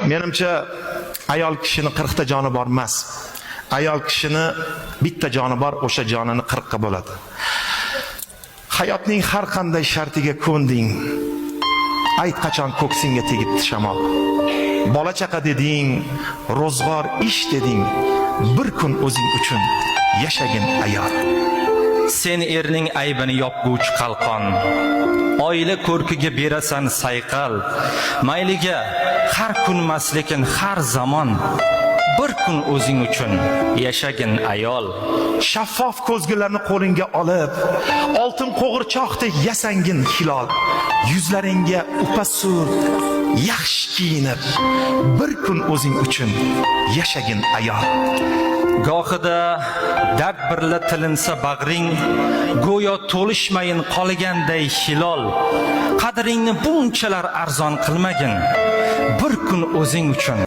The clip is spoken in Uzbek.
Menimcha ayol kishini 40 ta joni bor emas. Ayol kishini bitta joni bor, o'sha jonini 40 ga bo'ladi. Hayotning har qanday shartiga ko'nding. Ayt qachon ko'ksingga tegibdi shamol. Bola chaqa deding, ro'zg'or ish deding. Bir kun o'zing uchun yashagin ayol. Sen erning aybini yopguvchi qalqon. Oila ko'rkiga berasan sayqal. Mayliga har kunmas lekin har zamon. Bir kun o'zing uchun yashagin ayol. Shaffof ko'zgularni qo'lingga olib, oltin qo'g'irchoqdek yasangin hilol. Yuzlaringga upasur, yaxshi kiyinib, bir kun o'zing uchun yashagin ayol. Gohida dard birla tilinsa bag'ring, go'yo to'lishmayin qolganday hilol. Qadringni bunchalar arzon qilmagin. Bir kun o'zing uchun